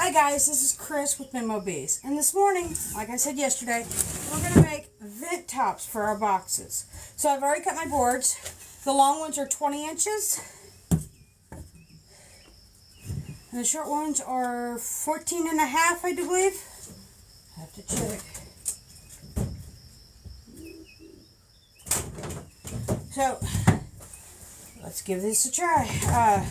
Hi guys, this is Chris with Memo Bees, and this morning, like I said yesterday, we're going to make vent tops for our boxes. So I've already cut my boards. The long ones are 20 inches, and the short ones are 14 and a half, I do believe. I have to check. So, let's give this a try.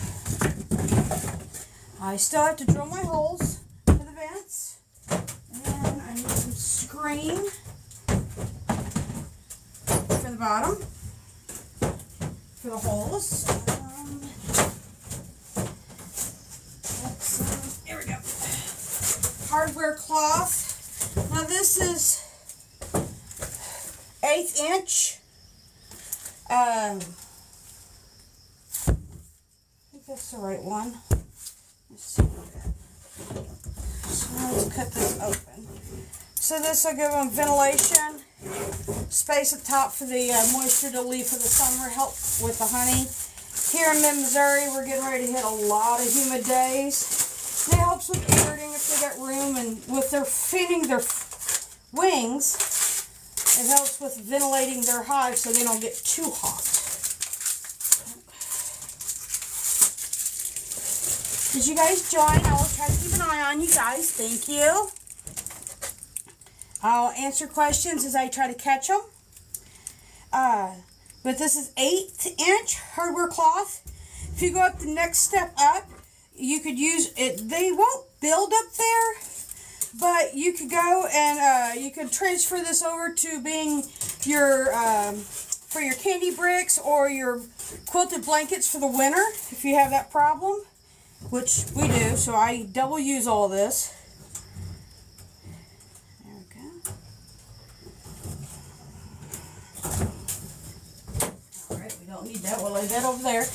I still have to drill my holes for the vents, and I need some screen for the bottom, for the holes. There we go. Hardware cloth. Now this is 1/8 inch. I think that's the right one. Let's see that. So let's cut this open. So this will give them ventilation, space at the top for the moisture to leave for the summer, help with the honey. Here in Missouri, we're getting ready to hit a lot of humid days. It helps with aerating if they got room, and with their feeding their wings, it helps with ventilating their hive so they don't get too hot. Did you guys join? I will try to keep an eye on you guys. Thank you. I'll answer questions as I try to catch them. But this is 1/8 inch hardware cloth. If you go up the next step up, you could use it. They won't build up there, but you could go and you could transfer this over to being your for your candy bricks or your quilted blankets for the winter if you have that problem, which we do. So I double use all this. There we go. All right, we don't need that. We'll lay that over there.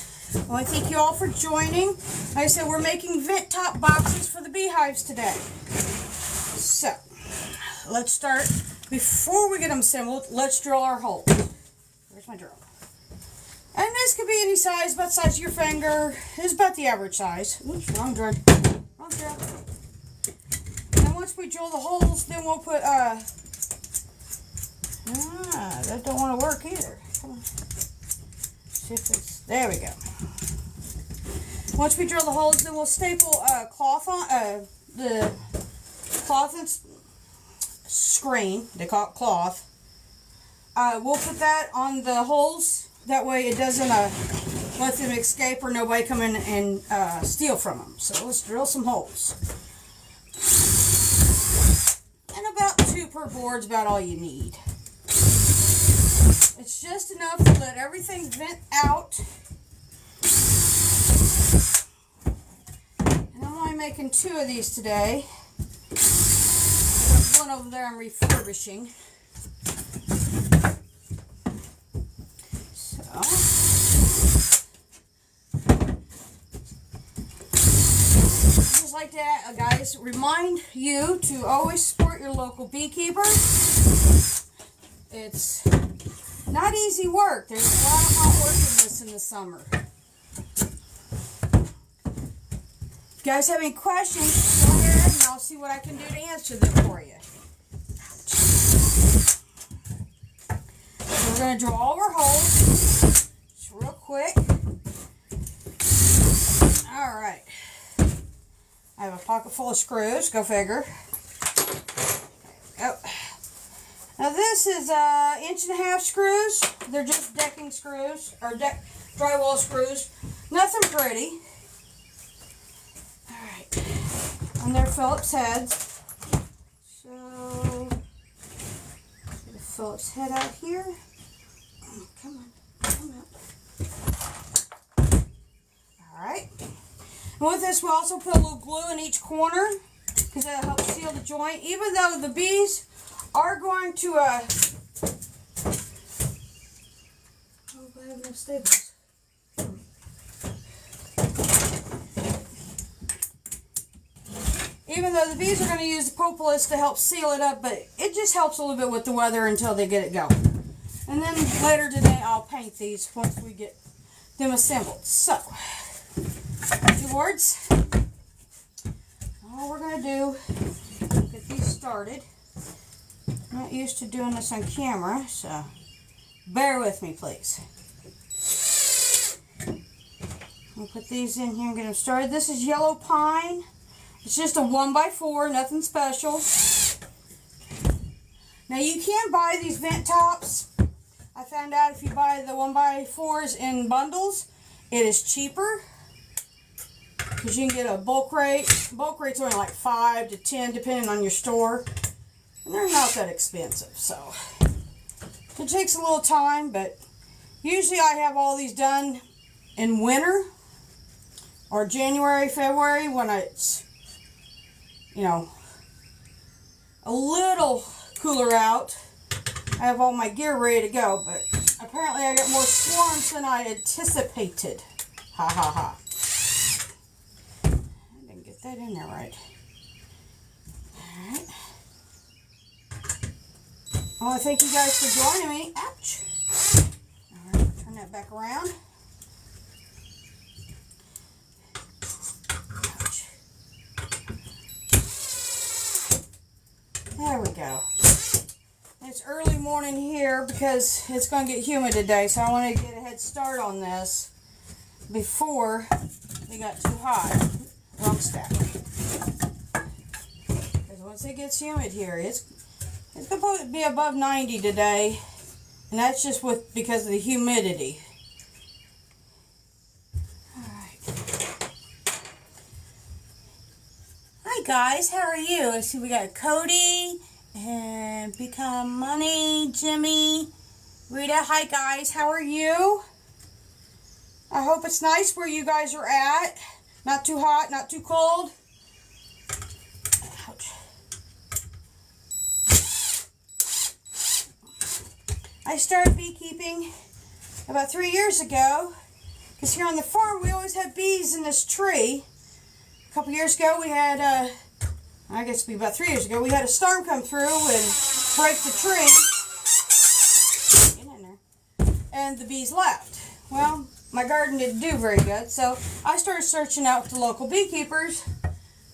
Well, I thank you all for joining. Like I said, we're making vent top boxes for the beehives today. So, let's start. Before we get them assembled, let's drill our holes. Where's my drill? And this could be any size, about the size of your finger. It's about the average size. Oops, wrong drill. Wrong drill. And once we drill the holes, then we'll put, that don't want to work either. Come on. See if it's, there we go. Once we drill the holes, then we'll staple cloth on, the cloth and screen, they call it cloth. We'll put that on the holes. That way it doesn't let them escape or nobody come in and steal from them. So let's drill some holes. And about 2 per board is about all you need. It's just enough to let everything vent out. And I'm only making 2 of these today. There's one over there I'm refurbishing. Just like that, guys, remind you to always support your local beekeeper. It's not easy work. There's a lot of hot work in this in the summer. If you guys have any questions, go ahead and I'll see what I can do to answer them for you. So we're going to drill all our holes just real quick. Alright. I have a pocket full of screws. Go figure. There we go. Now this is 1.5 inch screws. They're just decking screws, or drywall screws. Nothing pretty. Alright. And they're Phillips heads. So, get a Phillips head out here. Come on. Come on. Alright. And with this, we'll also put a little glue in each corner because that'll help seal the joint. Even though the bees are going to, oh, I have no staples. Even though the bees are going to use the propolis to help seal it up, but it just helps a little bit with the weather until they get it going. And then later today, I'll paint these once we get them assembled. So, 2 boards. all we're going to do is get these started. I'm not used to doing this on camera, so bear with me, please. We'll put these in here and get them started. This is yellow pine. It's just a 1x4, nothing special. Now you can buy these vent tops. I found out if you buy the 1x4s in bundles, it is cheaper. Because you can get a bulk rate. Bulk rate's only like 5 to 10 depending on your store. And they're not that expensive, so it takes a little time, but usually I have all these done in winter or January, February when it's, you know, a little cooler out. I have all my gear ready to go, but apparently I got more swarms than I anticipated. Ha ha ha. I didn't get that in there right. Alright. Well, I thank you guys for joining me. Ouch. Alright, turn that back around. Ouch. There we go. It's early morning here because it's going to get humid today, so I wanted to get a head start on this before it got too hot. Wrong stack. Because once it gets humid here, it's going to be above 90 today, and that's just because of the humidity. Alright. Hi guys, how are you? Let's see, we got Cody and Become Money, Jimmy, Rita. Hi guys, how are you? I hope it's nice where you guys are at. Not too hot, not too cold. Ouch. I started beekeeping about 3 years ago because here on the farm we always had bees in this tree. A couple years ago we had, I guess it'd be about 3 years ago, we had a storm come through and break the tree. Get in there. And the bees left. Well, my garden didn't do very good, so I started searching out the local beekeepers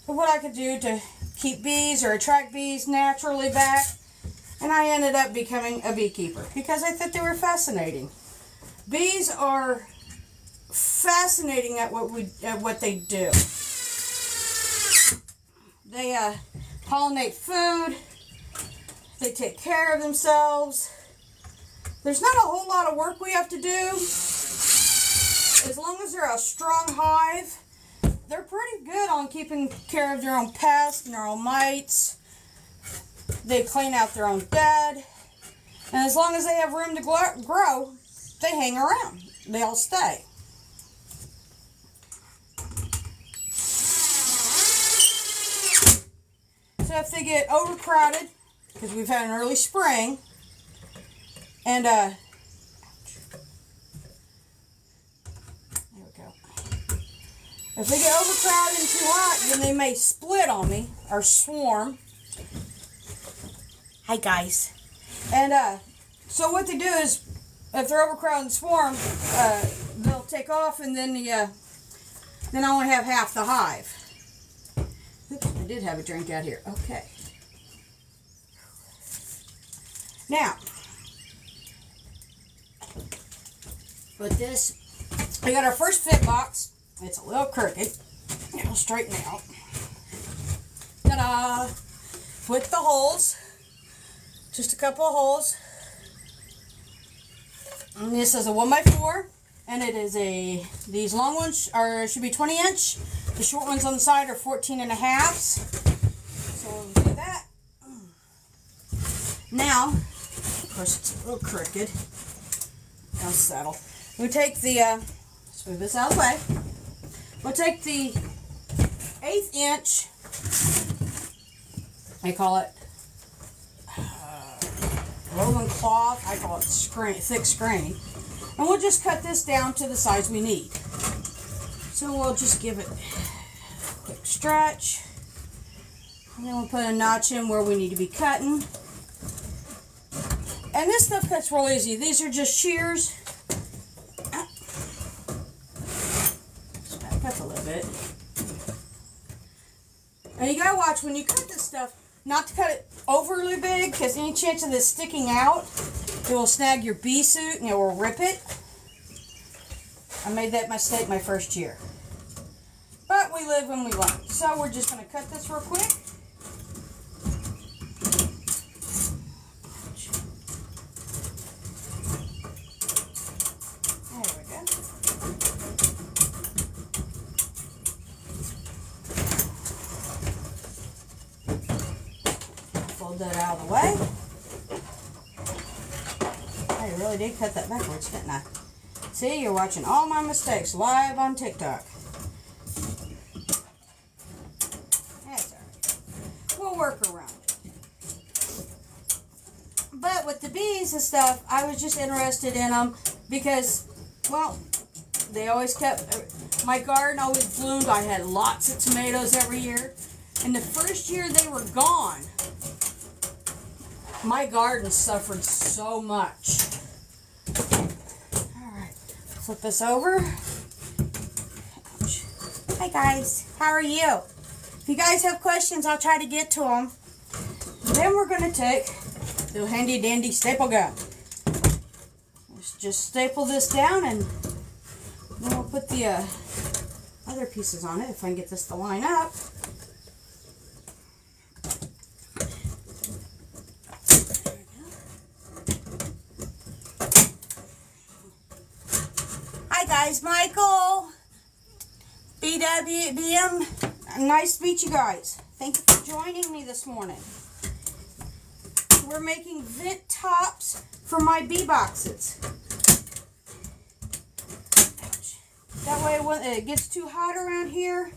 for what I could do to keep bees or attract bees naturally back. And I ended up becoming a beekeeper because I thought they were fascinating. Bees are fascinating at what they do. They pollinate food. They take care of themselves. There's not a whole lot of work we have to do. As long as they're a strong hive, they're pretty good on keeping care of their own pests and their own mites. They clean out their own dead. And as long as they have room to grow, they hang around. They all stay. So if they get overcrowded, because we've had an early spring, and there we go. If they get overcrowded and too hot, then they may split on me or swarm. Hi guys. And so what they do is, if they're overcrowded and swarm, they'll take off, and then then I only have half the hive. Oops, I did have a drink out here. Okay. Now, with this, we got our first fit box. It's a little crooked. It'll straighten out. Ta-da! With the holes. Just a couple of holes. And this is a 1x4. And it is these long ones should be 20 inch. The short ones on the side are 14.5. So we'll do that. Now, of course it's a little crooked. I'll settle. We take the, let's move this out of the way. We'll take the 1/8 inch, I call it rolling cloth, I call it thick screen. And we'll just cut this down to the size we need. So we'll just give it a quick stretch. And then we'll put a notch in where we need to be cutting. And this stuff cuts real easy. These are just shears. Just back up a little bit. And you gotta watch when you cut this stuff, not to cut it overly big, because any chance of this sticking out, it will snag your bee suit and it will rip it. I made that mistake my first year. But we live and we learn. So we're just going to cut this real quick. There we go. Fold that out of the way. I really did cut that backwards, didn't I? See, you're watching all my mistakes live on TikTok. That's alright. We'll work around it. But with the bees and stuff, I was just interested in them because, well, they always kept, my garden always bloomed. I had lots of tomatoes every year. And the first year they were gone, my garden suffered so much. Flip this over. Hi guys, how are you? If you guys have questions, I'll try to get to them. Then we're going to take the handy dandy staple gun. Let's just staple this down and then we'll put the other pieces on it if I can get this to line up. Guys, Michael, BWBM, nice to meet you guys. Thank you for joining me this morning. We're making vent tops for my bee boxes. That way when it gets too hot around here,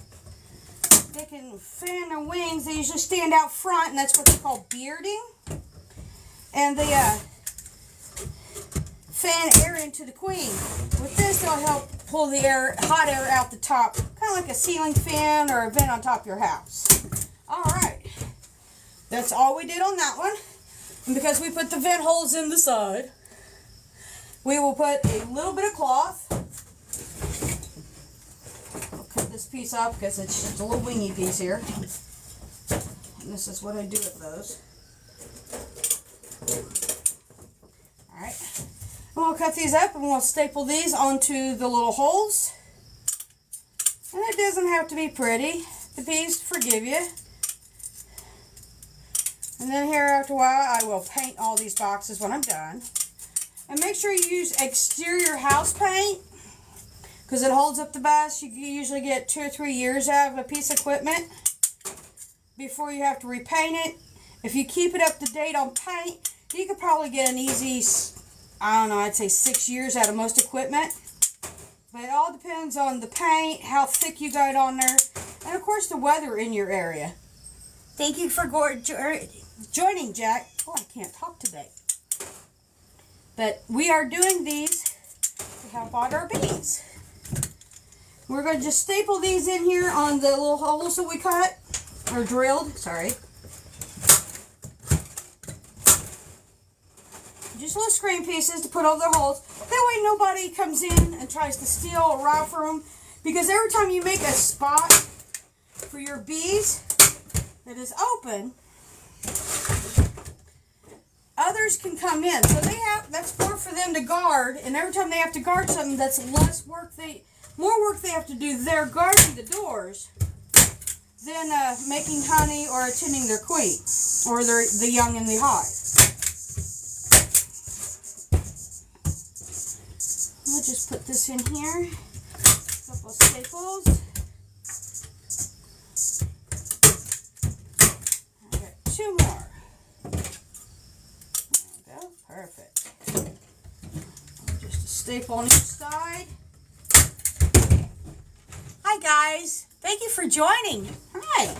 they can fan their wings. They usually stand out front, and that's what they call bearding. And they fan air into the queen. With this, it'll help pull the air, hot air out the top, kind of like a ceiling fan or a vent on top of your house. Alright, that's all we did on that one. And because we put the vent holes in the side, we will put a little bit of cloth. I'll cut this piece off because it's just a little wingy piece here. And this is what I do with those. Alright. We'll cut these up and we'll staple these onto the little holes. And it doesn't have to be pretty. The bees forgive you. And then here after a while I will paint all these boxes when I'm done. And make sure you use exterior house paint because it holds up the best. You can usually get 2 or 3 years out of a piece of equipment before you have to repaint it. If you keep it up to date on paint, you could probably get an easy, I don't know, I'd say 6 years out of most equipment. But it all depends on the paint, how thick you got on there, and of course the weather in your area. Thank you for joining, Jack. Oh, I can't talk today. But we are doing these to help out our bees. We're going to just staple these in here on the little holes that we cut, or drilled, sorry. Just little screen pieces to put over the holes. That way nobody comes in and tries to steal or rob from them. Because every time you make a spot for your bees that is open, others can come in. So that's more for them to guard. And every time they have to guard something, that's less work more work they have to do there guarding the doors than making honey or attending their queen or the young in the hive. We'll just put this in here. A couple of staples. I got 2 more. There we go. Perfect. Just a staple on each side. Hi guys. Thank you for joining. Hi.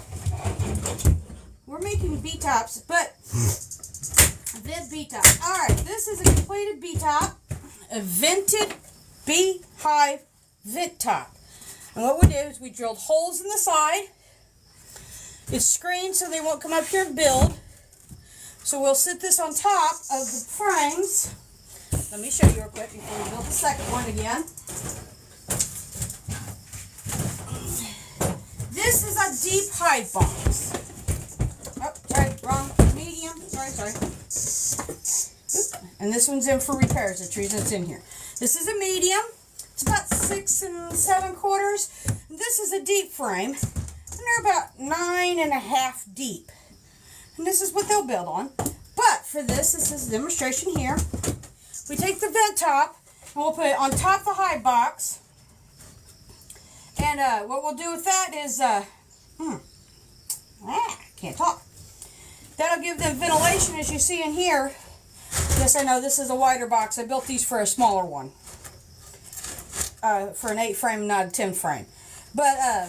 We're making bee tops, but vent bee top. Alright, this is a completed bee top. A vented bee hive vent top. And what we did is we drilled holes in the side. It's screened so they won't come up here and build. So we'll sit this on top of the frames. Let me show you real quick before we build the second one again. This is a deep hive box. Oh, sorry, wrong. Medium. Sorry. And this one's in for repairs. That's the reason it's in here. This is a medium. It's about 6 7/4. And this is a deep frame. And they're about 9.5 deep. And this is what they'll build on. But for this is a demonstration here. We take the vent top and we'll put it on top of the hive box. And what we'll do with that is, can't talk. That'll give them ventilation, as you see in here. Yes, I know this is a wider box. I built these for a smaller one. For an 8 frame, not a 10 frame. But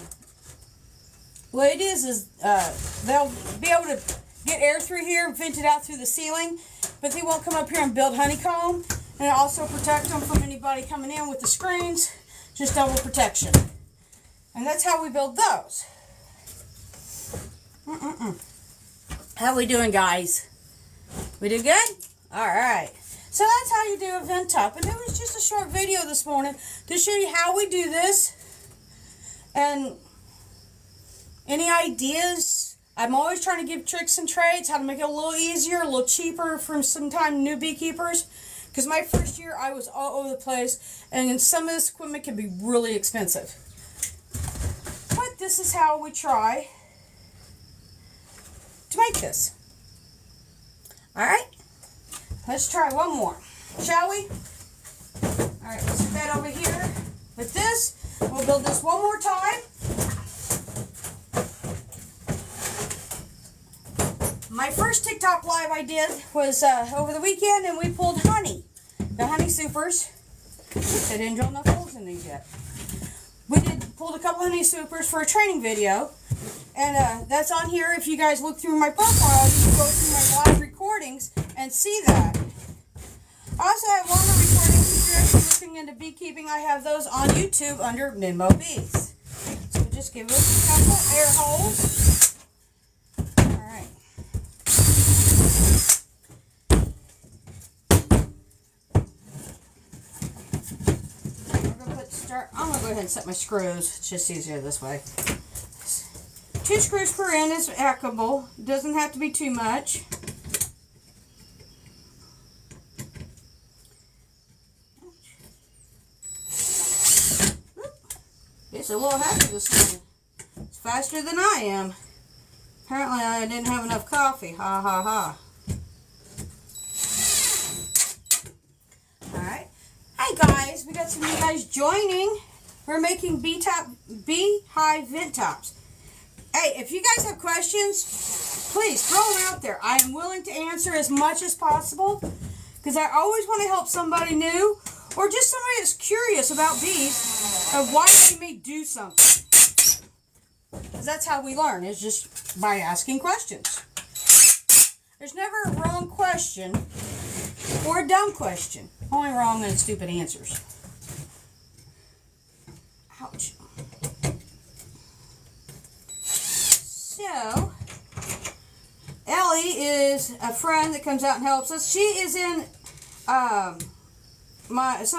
what it is they'll be able to get air through here and vent it out through the ceiling. But they won't come up here and build honeycomb. And it also protect them from anybody coming in with the screens. Just double protection. And that's how we build those. How we doing, guys? We did good? Alright. So that's how you do a vent top. And it was just a short video this morning to show you how we do this. And any ideas? I'm always trying to give tricks and trades, how to make it a little easier, a little cheaper for sometimes new beekeepers. Because my first year, I was all over the place. And some of this equipment can be really expensive. But this is how we try to make this. Alright, let's try one more, shall we? Alright, let's set that over here. With this, we'll build this one more time. My first TikTok live I did was over the weekend, and we pulled honey. The honey supers. Oops, I didn't drill enough holes in these yet. We pulled a couple honey supers for a training video. And that's on here. If you guys look through my profile, you can go through my live recordings and see that. I also have longer recordings. If you're actually looking into beekeeping, I have those on YouTube under Minmo Bees. So just give us a couple air holes. Alright. I'm going to go ahead and set my screws. It's just easier this way. 2 screws per end is applicable. It doesn't have to be too much. It's a little heavy this morning. It's faster than I am. Apparently I didn't have enough coffee. Ha ha ha. Alright. Hi guys, we got some of you guys joining. We're making beehive vent tops. Hey, if you guys have questions, please throw them out there. I am willing to answer as much as possible because I always want to help somebody new or just somebody that's curious about bees of why they may do something. Because that's how we learn, is just by asking questions. There's never a wrong question or a dumb question. Only wrong and stupid answers. Ouch. So, Ellie is a friend that comes out and helps us. She is in some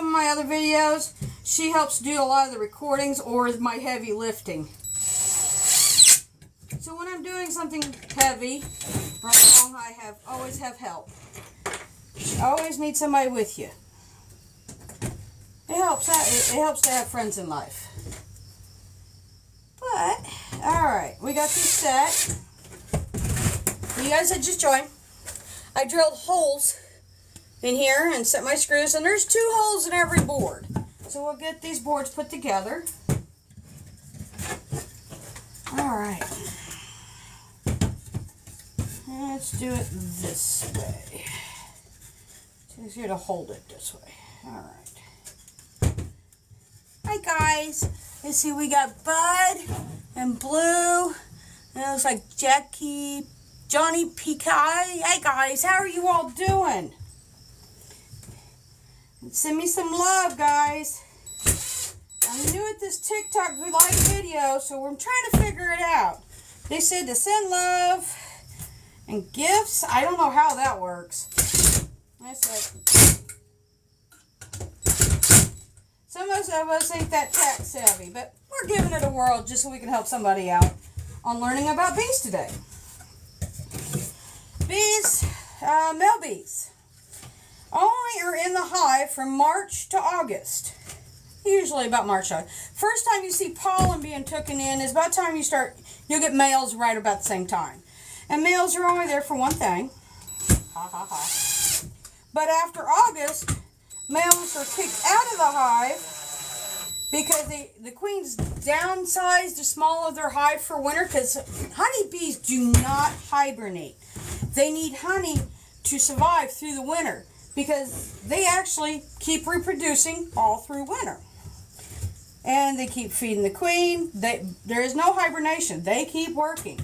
of my other videos. She helps do a lot of the recordings or my heavy lifting. So when I'm doing something heavy or long, I always have help. You always need somebody with you. It helps to have friends in life. But, alright, we got these set. You guys that just joined, I drilled holes in here and set my screws, and there's 2 holes in every board. So we'll get these boards put together. Alright. Let's do it this way. It's easier to hold it this way. Alright. Hi guys. Let's see, we got Bud and Blue. And it looks like Johnny Pekai. Hey guys, how are you all doing? Send me some love, guys. I'm new at this TikTok live video, so I'm trying to figure it out. They said to send love and gifts. I don't know how that works. I said, some of us ain't that tech savvy, but we're giving it a whirl just so we can help somebody out. on learning about bees today. Bees, male bees, only are in the hive from March to August. Usually about March. First time you see pollen being taken in is about the time you'll get males right about the same time. And males are only there for one thing. Ha ha ha. But after August, males are kicked out of the hive because the queens downsize to smaller their hive for winter, because honeybees do not hibernate. They need honey to survive through the winter because they actually keep reproducing all through winter. And they keep feeding the queen. There is no hibernation. They keep working.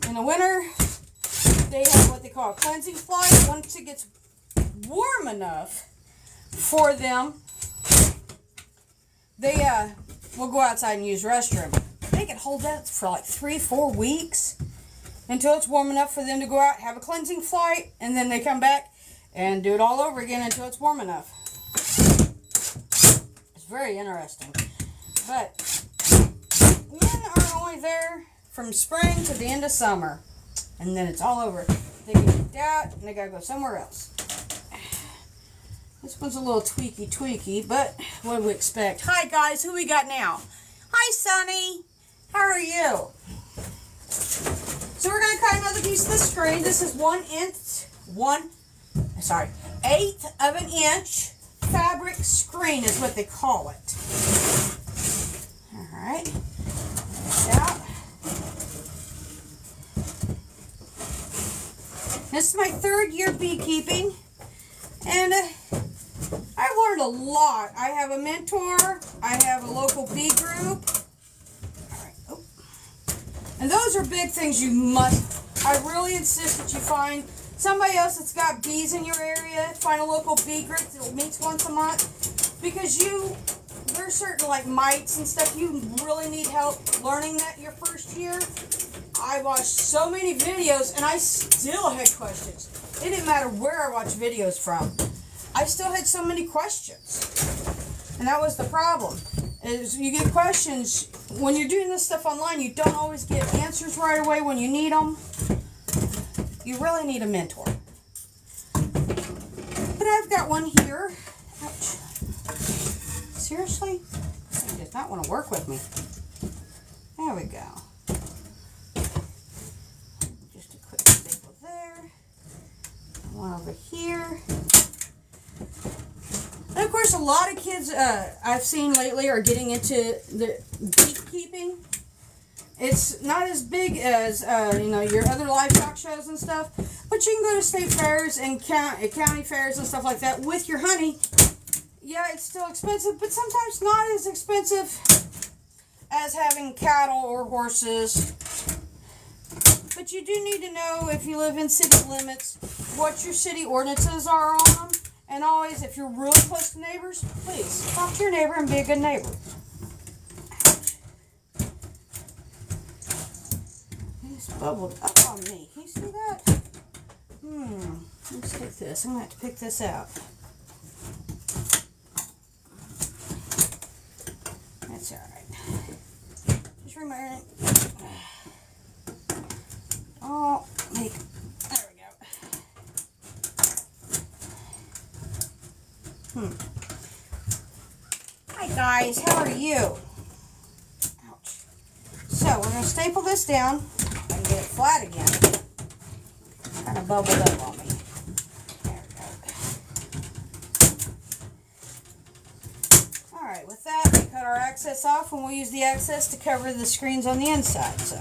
In the winter, they have what they call a cleansing flight. Once it gets warm enough for them, they will go outside and use the restroom. They can hold that for like 3-4 weeks until it's warm enough for them to go out, have a cleansing flight, and then they come back and do it all over again until it's warm enough. It's very interesting. But men are only there from spring to the end of summer, and then it's all over. They get kicked out and they gotta go somewhere else. This one's a little tweaky, but what do we expect? Hi guys, who we got now? Hi Sonny, how are you? So we're gonna cut another piece of the screen. This is 1/8 of an inch fabric screen is what they call it. All right, get it out. This is my 3rd year beekeeping, and I've learned a lot. I have a mentor. I have a local bee group. All right. Oh. And those are big things you must. I really insist that you find somebody else that's got bees in your area. Find a local bee group that meets once a month, because there's certain like mites and stuff. You really need help learning that your first year. I watched so many videos and I still had questions. It didn't matter where I watched videos from. I still had so many questions. And that was the problem. Is you get questions when you're doing this stuff online, you don't always get answers right away when you need them. You really need a mentor. But I've got one here. Ouch. Seriously? He does not want to work with me. There we go. Just a quick staple there. One over here. And of course, a lot of kids I've seen lately are getting into the beekeeping. It's not as big as your other livestock shows and stuff, but you can go to state fairs and county fairs and stuff like that with your honey. Yeah, it's still expensive, but sometimes not as expensive as having cattle or horses. But you do need to know, if you live in city limits, what your city ordinances are on them. And always, if you're really close to neighbors, please talk to your neighbor and be a good neighbor. It's bubbled up on me. Can you see that? Let's take this. I'm going to have to pick this out. That's alright. Just remember. Oh, there we go. Hi guys, how are you? Ouch. So we're going to staple this down and get it flat again. Kind of bubbled up on me. There we go. Alright, with that, we cut our excess off, and we'll use the excess to cover the screens on the inside. So.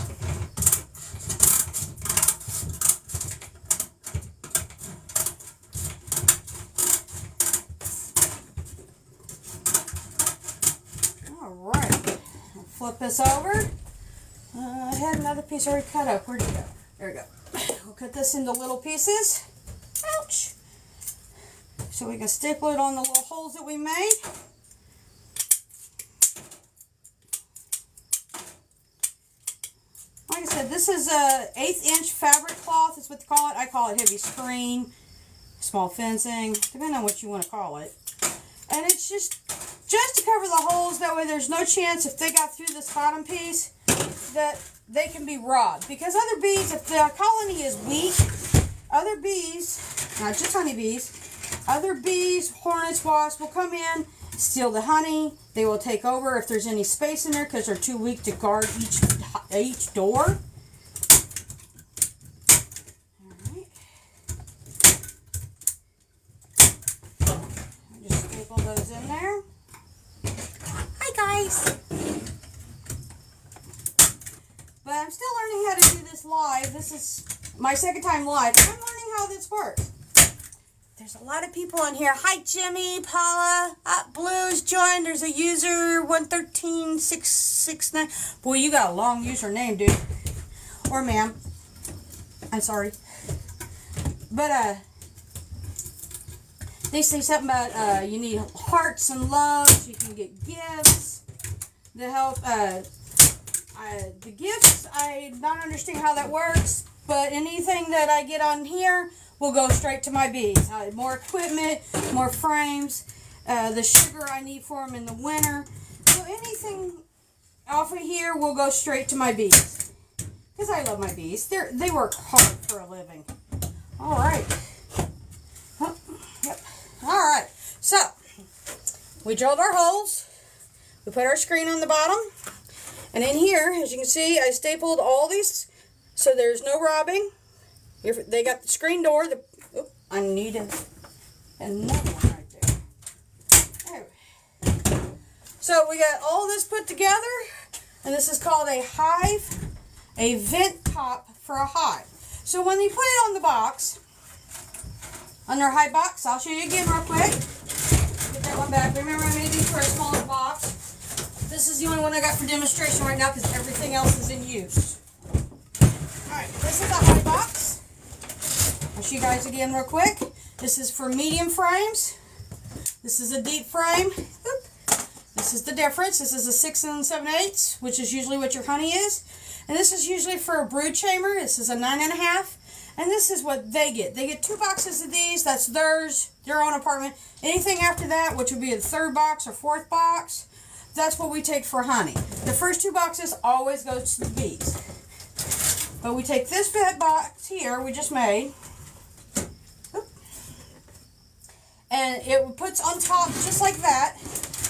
Flip this over. I had another piece already cut up. Where'd it go? There we go. We'll cut this into little pieces. Ouch! So we can staple it on the little holes that we made. Like I said, this is a 1/8 inch fabric cloth. Is what they call it. I call it heavy screen, small fencing, depending on what you want to call it. And it's just just to cover the holes. That way there's no chance if they got through this bottom piece that they can be robbed. Because other bees, if the colony is weak, other bees, not just honeybees, other bees, hornets, wasps will come in, steal the honey. They will take over if there's any space in there because they're too weak to guard each door. Alright. Just staple those in there. Hi guys! But I'm still learning how to do this live. This is my second time live. I'm learning how this works. There's a lot of people in here. Hi, Jimmy, Paula, Blue's joined. There's a user 113669. Boy, you got a long username, dude. Or ma'am. I'm sorry. But they say something about you need hearts and loves. You can get gifts to help. The gifts, I don't understand how that works. But anything that I get on here will go straight to my bees. More equipment, more frames, the sugar I need for them in the winter. So anything off of here will go straight to my bees. Because I love my bees. They work hard for a living. Alright. Yep. Alright. So, we drilled our holes. We put our screen on the bottom. And in here, as you can see, I stapled all these so there's no robbing. They got the screen door. I need another one right there. So we got all this put together, and this is called a hive, a vent top for a hive. So when you put it on the box, on their hive box, I'll show you again real quick. Get that one back. Remember, I made these for a smaller box. This is the only one I got for demonstration right now because everything else is in use. Alright, this is a hive box. I'll show you guys again real quick. This is for medium frames. This is a deep frame. Oop. This is the difference. This is a 6 7/8, which is usually what your honey is. And this is usually for a brood chamber. This is a 9.5. And this is what they get. They get 2 boxes of these. That's theirs, their own apartment. Anything after that, which would be the 3rd box or 4th box, that's what we take for honey. The first 2 boxes always goes to the bees. But we take this bed box here we just made, and it puts on top just like that.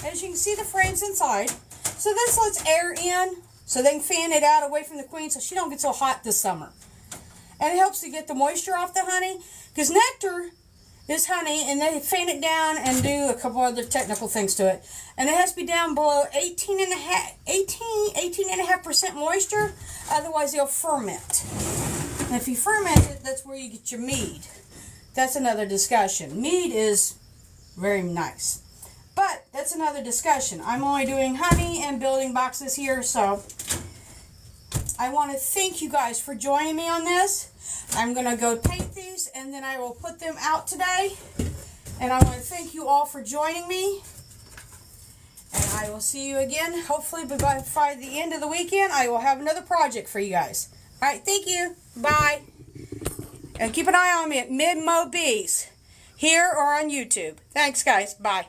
As you can see, the frame's inside. So this lets air in so they can fan it out away from the queen so she don't get so hot this summer. And it helps to get the moisture off the honey because nectar is honey, and they fan it down and do a couple other technical things to it. And it has to be down below 18.5% moisture, otherwise they'll ferment. And if you ferment it, that's where you get your mead. That's another discussion. Mead is very nice. But that's another discussion. I'm only doing honey and building boxes here, so I want to thank you guys for joining me on this. I'm going to go paint these, and then I will put them out today. And I want to thank you all for joining me. And I will see you again. Hopefully by the end of the weekend, I will have another project for you guys. All right, thank you. Bye. And keep an eye on me at Mid-Mo Bees, here or on YouTube. Thanks, guys. Bye.